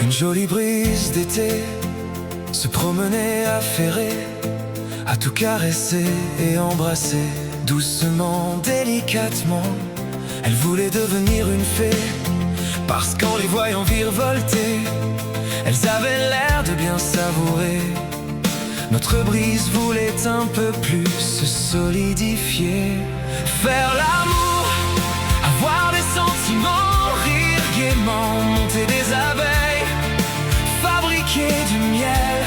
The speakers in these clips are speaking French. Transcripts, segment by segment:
Une jolie brise d'été se promenait affairée, à tout caresser et embrasser, doucement, délicatement. Elle voulait devenir une fée, parce qu'en les voyant virevolter, elles avaient l'air de bien savourer. Notre brise voulait un peu plus se solidifier. Faire l'amour, avoir des sentiments, rire gaiement, monter des abeilles, fabriquer du miel.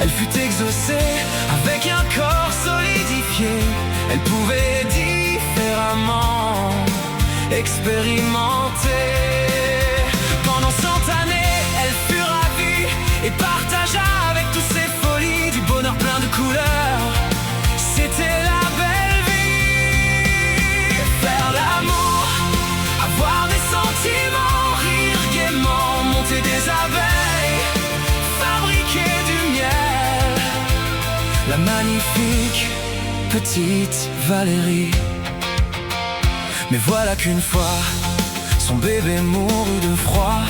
Elle fut exaucée avec un corps solidifié. Elle pouvait différemment expérimenter. Pendant 100 années, elle fut ravie et partagea avec tous ses folies du bonheur plein de couleurs. C'était la belle vie. Faire l'amour, avoir des sentiments, rire gaiement, monter des abeilles, fabriquer du miel. La magnifique petite Valérie. Mais voilà qu'une fois, son bébé mourut de froid.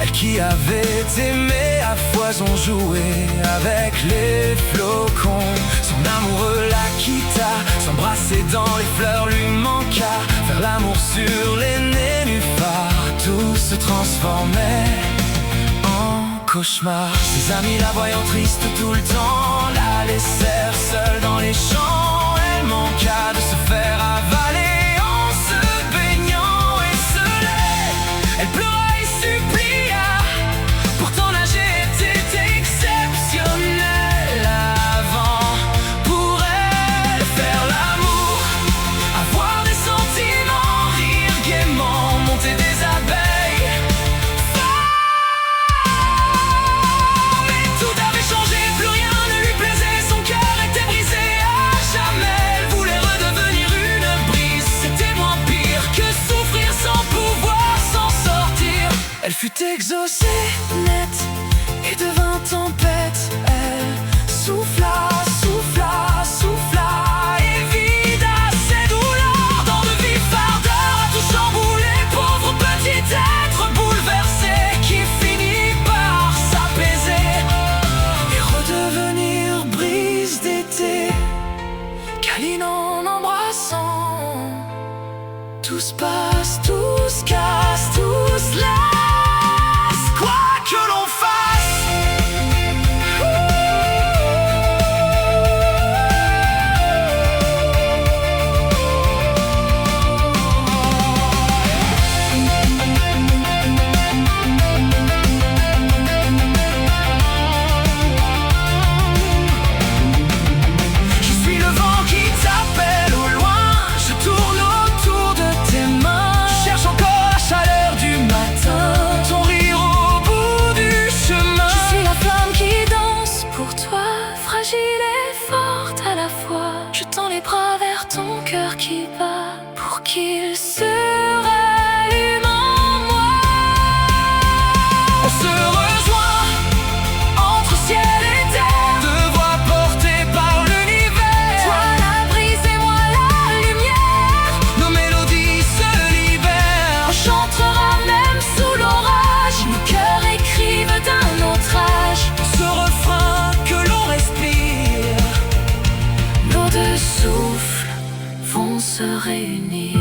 Elle qui avait aimé à foison jouer avec les flocons. Son amoureux la quitta, s'embrasser dans les fleurs lui manqua. Faire l'amour sur les nénuphars, tout se transformait en cauchemar. Ses amis la voyant triste tout le temps, la laissèrent seule dans les champs. Elle manqua de se faire avaler en se baignant et se lait. Elle pleura et supplia, pourtant nager était exceptionnel avant. Pour elle, faire l'amour, avoir des sentiments, rire gaiement, monter des abeilles. Mais tout avait changé, plus rien ne lui plaisait, son cœur était brisé à jamais. Elle voulait redevenir une brise, c'était moins pire que souffrir sans pouvoir s'en sortir. Elle fut exaucée net et devint tempête. Elle souffla, souffla, souffla et vida ses douleurs dans de vives ardeurs, à tout chambouler. Pauvre petit être bouleversé qui finit par s'apaiser et redevenir brise d'été, câline en embrassant. Tout se passe, tout se casse, tout se laisse, quoi que l'on fasse. Je suis le vent qui t'appelle au loin, je tourne autour de tes mains. Je cherche encore la chaleur du matin, ton rire au bout du chemin. Je suis la flamme qui danse pour toi, fragile et forte à la fois. Je tends les bras vers ton cœur qui bat pour qu'il se rallume en moi. On se rejoint entre ciel et terre, deux voix portées par l'univers. Toi la brise et moi la lumière, Nos mélodies se libèrent. on chantera même sous l'orage. Nos cœurs écrivent d'un autre âge. Ce refrain que l'on respire, Nos deux souffles vont se réunir.